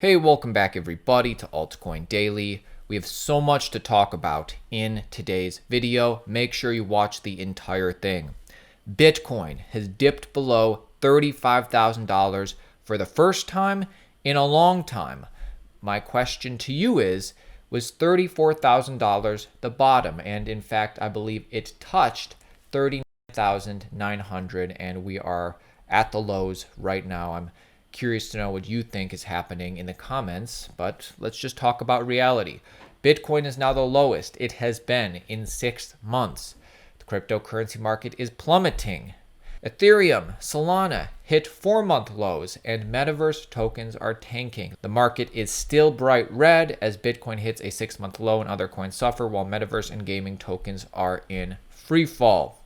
Hey, welcome back everybody to Altcoin Daily. We have so much to talk about in today's video. Make sure you watch the entire thing. Bitcoin has dipped below $35,000 for the first time in a long time. My question to you is, was $34,000 the bottom? And in fact, I believe it touched 39,900 and we are at the lows right now. I'm curious to know what you think is happening in the comments, but let's just talk about reality. Bitcoin is now the lowest it has been in 6 months. The cryptocurrency market is plummeting. Ethereum, Solana hit 4-month lows and metaverse tokens are tanking. The market is still bright red as Bitcoin hits a 6-month low and other coins suffer while metaverse and gaming tokens are in free fall.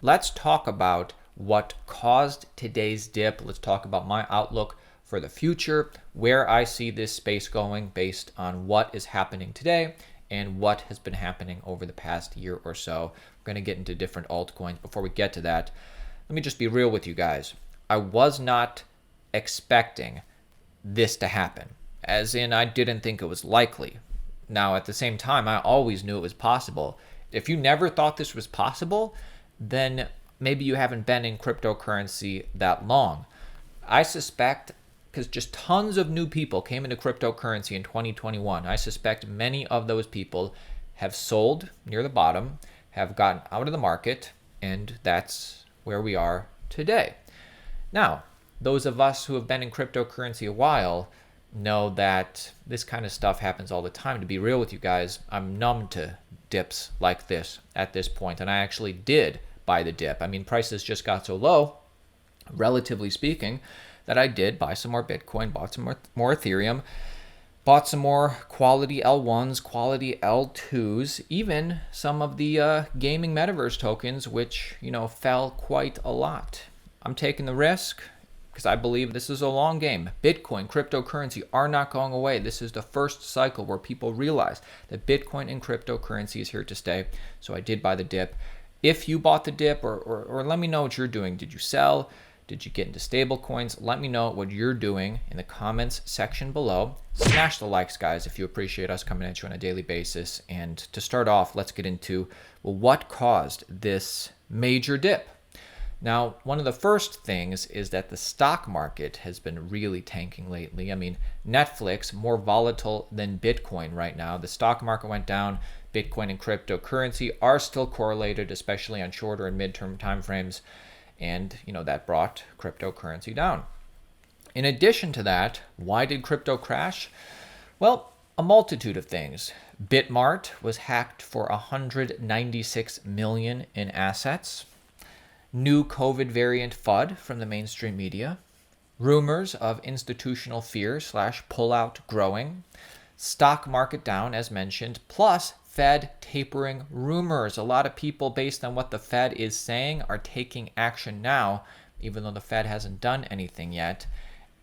Let's talk about what caused today's dip. Let's talk about my outlook for the future, where I see this space going based on what is happening today and what has been happening over the past year or so. We're going to get into different altcoins. Before we get to that, let me just be real with you guys. I was not expecting this to happen, as in I didn't think it was likely. Now, at the same time, I always knew it was possible. If you never thought this was possible, then maybe you haven't been in cryptocurrency that long. I suspect, because just tons of new people came into cryptocurrency in 2021, I suspect many of those people have sold near the bottom, have gotten out of the market, and that's where we are today. Now, those of us who have been in cryptocurrency a while know that this kind of stuff happens all the time. To be real with you guys, I'm numb to dips like this at this point, and I actually did buy the dip. I mean, prices just got so low, relatively speaking, that I did buy some more Bitcoin, bought some more Ethereum, bought some more quality L1s, quality L2s, even some of the gaming metaverse tokens, which, fell quite a lot. I'm taking the risk because I believe this is a long game. Bitcoin, cryptocurrency are not going away. This is the first cycle where people realize that Bitcoin and cryptocurrency is here to stay. So I did buy the dip. If you bought the dip, or let me know what you're doing. Did you sell? Did you get into stable coins? Let me know what you're doing in the comments section below. Smash the likes, guys, if you appreciate us coming at you on a daily basis. And to start off, let's get into, what caused this major dip? Now, one of the first things is that the stock market has been really tanking lately. I mean, Netflix, more volatile than Bitcoin right now. The stock market went down. Bitcoin and cryptocurrency are still correlated, especially on shorter and midterm timeframes. And, that brought cryptocurrency down. In addition to that, why did crypto crash? Well, a multitude of things. Bitmart was hacked for 196 million in assets. New COVID variant FUD from the mainstream media. Rumors of institutional fear / pullout growing. Stock market down, as mentioned, plus Fed tapering rumors. A lot of people, based on what the Fed is saying, are taking action now, even though the Fed hasn't done anything yet.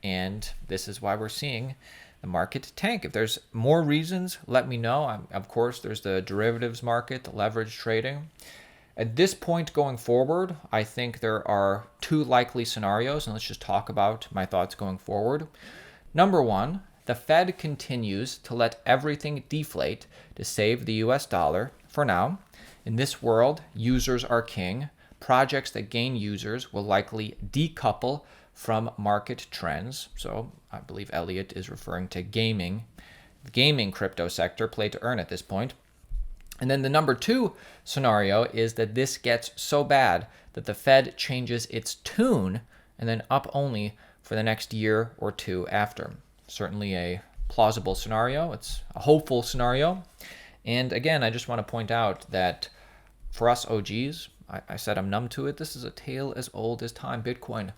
And this is why we're seeing the market tank. If there's more reasons, let me know. Of course, there's the derivatives market, the leverage trading. At this point going forward, I think there are 2 likely scenarios, and let's just talk about my thoughts going forward. Number 1, the Fed continues to let everything deflate to save the US dollar for now. In this world, users are king. Projects that gain users will likely decouple from market trends. So I believe Elliott is referring to gaming. The gaming crypto sector, play to earn at this point. And then the number 2 scenario is that this gets so bad that the Fed changes its tune and then up only for the next year or 2 after. Certainly a plausible scenario. It's a hopeful scenario. And again, I just want to point out that for us OGs, I said I'm numb to it. This is a tale as old as time. Bitcoin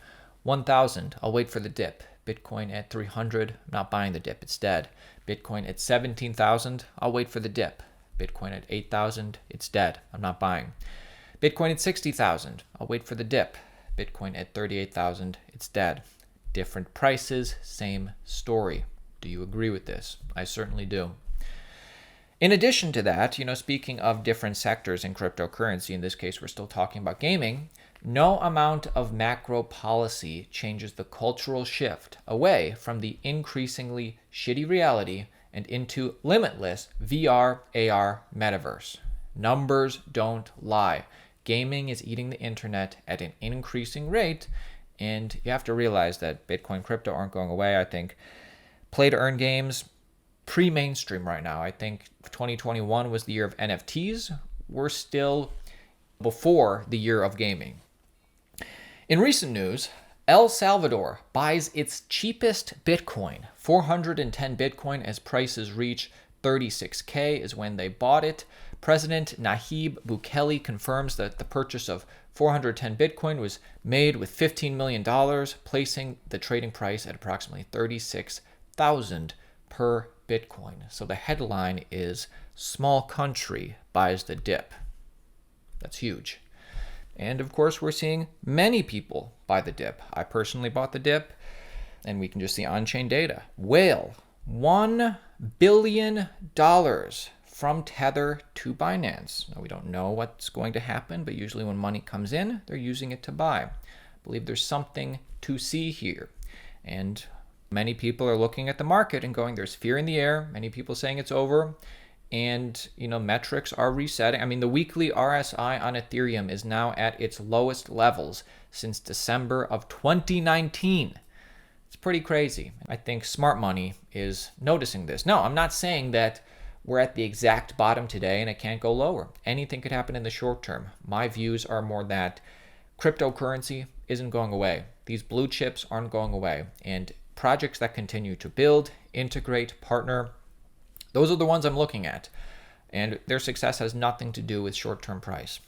1,000, I'll wait for the dip. Bitcoin at 300, I'm not buying the dip, it's dead. Bitcoin at 17,000, I'll wait for the dip. Bitcoin at 8,000, it's dead, I'm not buying. Bitcoin at 60,000, I'll wait for the dip. Bitcoin at 38,000, it's dead. Different prices, same story. Do you agree with this? I certainly do. In addition to that, speaking of different sectors in cryptocurrency, in this case, we're still talking about gaming, no amount of macro policy changes the cultural shift away from the increasingly shitty reality and into limitless VR, AR, metaverse. Numbers don't lie. Gaming is eating the internet at an increasing rate, and you have to realize that Bitcoin, crypto aren't going away. I think play-to-earn games, pre-mainstream right now. I think 2021 was the year of NFTs. We're still before the year of gaming. In recent news, El Salvador buys its cheapest Bitcoin, 410 Bitcoin, as prices reach 36K is when they bought it. President Nayib Bukele confirms that the purchase of 410 Bitcoin was made with $15 million, placing the trading price at approximately $36,000 per Bitcoin. So the headline is "Small Country Buys the Dip." That's huge. And of course, we're seeing many people buy the dip. I personally bought the dip, and we can just see on-chain data. Whale, $1 billion from Tether to Binance. Now, we don't know what's going to happen, but usually when money comes in, they're using it to buy. I believe there's something to see here. And many people are looking at the market and going, there's fear in the air. Many people saying it's over. And, metrics are resetting. I mean, the weekly RSI on Ethereum is now at its lowest levels since December of 2019. It's pretty crazy. I think smart money is noticing this. No, I'm not saying that we're at the exact bottom today and it can't go lower. Anything could happen in the short term. My views are more that cryptocurrency isn't going away. These blue chips aren't going away. And projects that continue to build, integrate, partner, those are the ones I'm looking at. And their success has nothing to do with short-term price.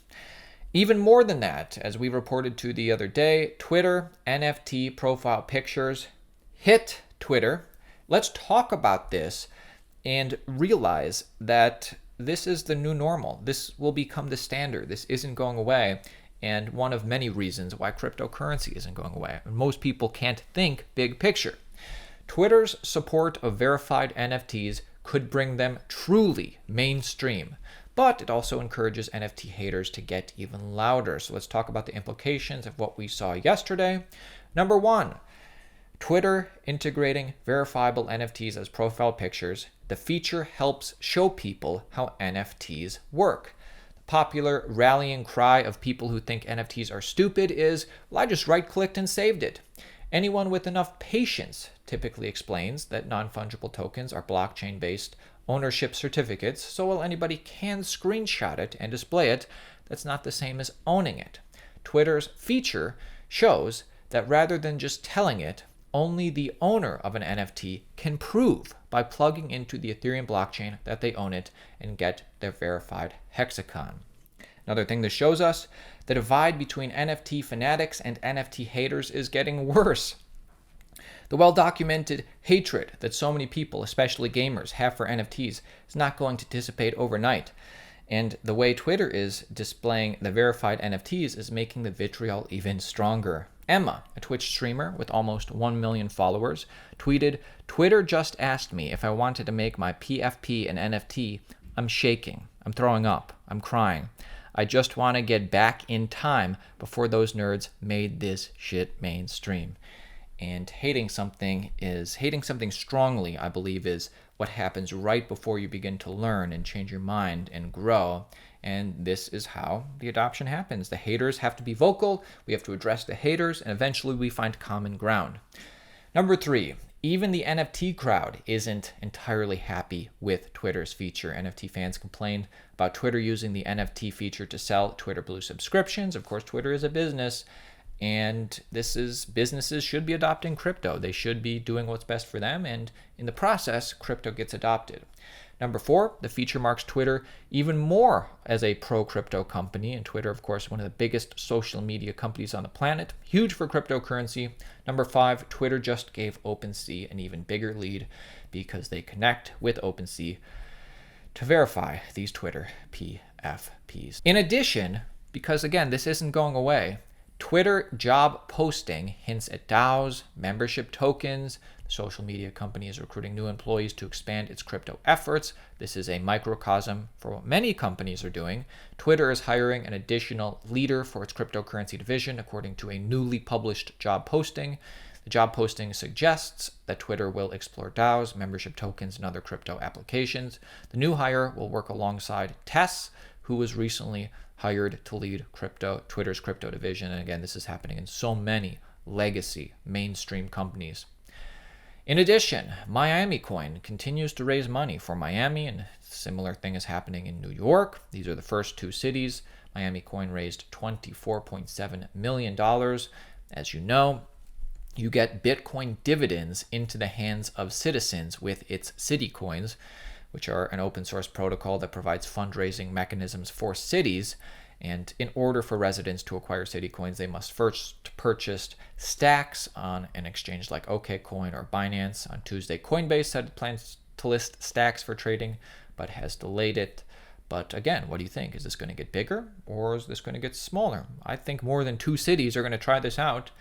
Even more than that, as we reported to the other day, Twitter NFT profile pictures hit Twitter. Let's talk about this and realize that this is the new normal. This will become the standard. This isn't going away. And one of many reasons why cryptocurrency isn't going away. Most people can't think big picture. Twitter's support of verified NFTs could bring them truly mainstream, but it also encourages NFT haters to get even louder. So let's talk about the implications of what we saw yesterday. Number one, Twitter integrating verifiable NFTs as profile pictures. The feature helps show people how NFTs work. The popular rallying cry of people who think NFTs are stupid is, well, I just right-clicked and saved it. Anyone with enough patience typically explains that non-fungible tokens are blockchain-based ownership certificates, so while anybody can screenshot it and display it, that's not the same as owning it. Twitter's feature shows that rather than just telling it, only the owner of an NFT can prove by plugging into the Ethereum blockchain that they own it and get their verified hexagon. Another thing this shows us, the divide between NFT fanatics and NFT haters is getting worse. The well-documented hatred that so many people, especially gamers, have for NFTs is not going to dissipate overnight. And the way Twitter is displaying the verified NFTs is making the vitriol even stronger. Emma, a Twitch streamer with almost 1 million followers, tweeted, "Twitter just asked me if I wanted to make my PFP an NFT. I'm shaking. I'm throwing up. I'm crying. I just want to get back in time before those nerds made this shit mainstream." And hating something strongly, I believe, is what happens right before you begin to learn and change your mind and grow. And this is how the adoption happens. The haters have to be vocal. We have to address the haters, and eventually we find common ground. Number three, even the NFT crowd isn't entirely happy with Twitter's feature. NFT fans complained about Twitter using the NFT feature to sell Twitter Blue subscriptions. Of course, Twitter is a business, and businesses should be adopting crypto. They should be doing what's best for them, and in the process, crypto gets adopted. Number four, the feature marks Twitter even more as a pro-crypto company, and Twitter, of course, one of the biggest social media companies on the planet, huge for cryptocurrency. Number five, Twitter just gave OpenSea an even bigger lead because they connect with OpenSea to verify these Twitter PFPs. In addition, because again, this isn't going away, Twitter job posting hints at DAOs, membership tokens. The social media company is recruiting new employees to expand its crypto efforts. This is a microcosm for what many companies are doing. Twitter is hiring an additional leader for its cryptocurrency division, according to a newly published job posting. The job posting suggests that Twitter will explore DAOs, membership tokens, and other crypto applications. The new hire will work alongside Tess, who was recently hired to lead Twitter's crypto division. And again, this is happening in so many legacy mainstream companies. In addition, MiamiCoin continues to raise money for Miami, and a similar thing is happening in New York. These are the first two cities. MiamiCoin raised $24.7 million. As you know, you get Bitcoin dividends into the hands of citizens with its city coins, which are an open source protocol that provides fundraising mechanisms for cities. And in order for residents to acquire city coins, they must first purchase stacks on an exchange like OKCoin or Binance. On Tuesday, Coinbase said it plans to list stacks for trading, but has delayed it. But again, what do you think? Is this going to get bigger or is this going to get smaller? I think more than 2 cities are going to try this out,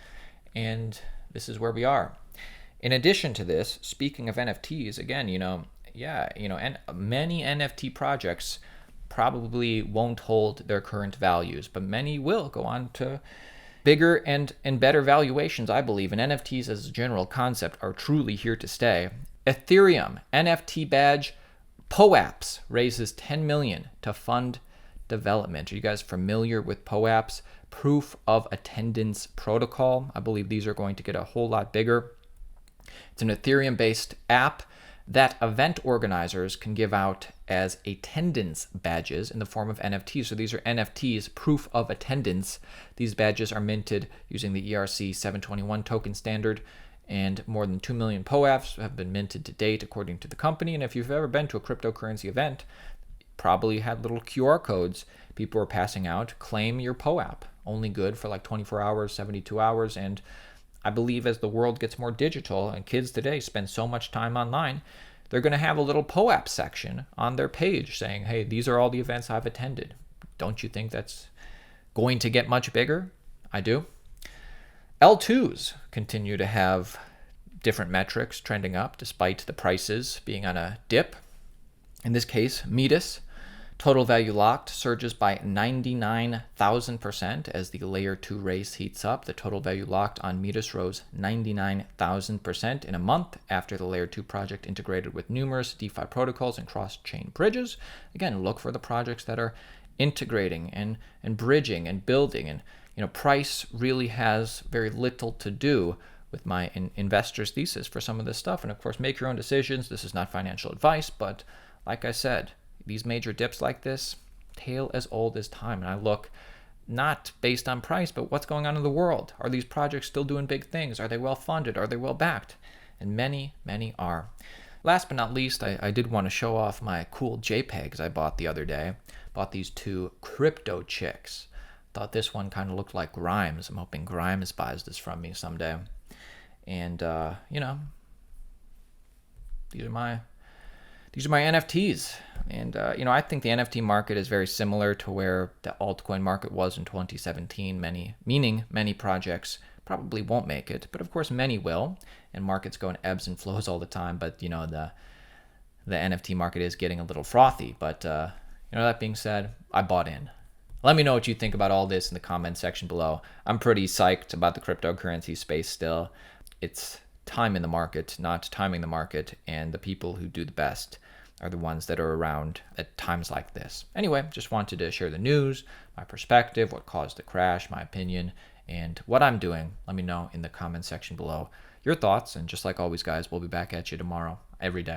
and this is where we are. In addition to this, speaking of NFTs, again, and many NFT projects probably won't hold their current values, but many will go on to bigger and better valuations, I believe. And NFTs as a general concept are truly here to stay. Ethereum NFT badge POAPs raises $10 million to fund development. Are you guys familiar with POAPs? Proof of attendance protocol. I believe these are going to get a whole lot bigger. It's an Ethereum-based app that event organizers can give out as attendance badges in the form of NFTs. So these are NFTs, proof of attendance. These badges are minted using the ERC 721 token standard, and more than 2 million POAPs have been minted to date, according to the company. And if you've ever been to a cryptocurrency event, probably had little QR codes people were passing out. Claim your POAP. Only good for like 24 hours, 72 hours, and I believe as the world gets more digital and kids today spend so much time online, they're going to have a little POAP section on their page saying, hey, these are all the events I've attended. Don't you think that's going to get much bigger? I do. L2s continue to have different metrics trending up despite the prices being on a dip. In this case, Metis total value locked surges by 99,000% as the layer 2 race heats up. The total value locked on Metis rose 99,000% in a month after the layer 2 project integrated with numerous DeFi protocols and cross-chain bridges. Again, look for the projects that are integrating and bridging and building. And price really has very little to do with my investor's thesis for some of this stuff. And of course, make your own decisions. This is not financial advice, but like I said, these major dips like this, tale as old as time. And I look not based on price, but what's going on in the world. Are these projects still doing big things? Are they well funded? Are they well backed? And many, many are. Last but not least, I did want to show off my cool JPEGs I bought the other day. Bought these 2 crypto chicks. Thought this one kind of looked like Grimes. I'm hoping Grimes buys this from me someday. And, these are my NFTs. And, I think the NFT market is very similar to where the altcoin market was in 2017, meaning many projects probably won't make it, but of course many will, and markets go in ebbs and flows all the time. But, the NFT market is getting a little frothy. But, that being said, I bought in. Let me know what you think about all this in the comment section below. I'm pretty psyched about the cryptocurrency space still. It's time in the market, not timing the market, and the people who do the best are the ones that are around at times like this. Anyway, just wanted to share the news, my perspective, what caused the crash, my opinion, and what I'm doing. Let me know in the comment section below your thoughts. And just like always, guys, we'll be back at you tomorrow, every day.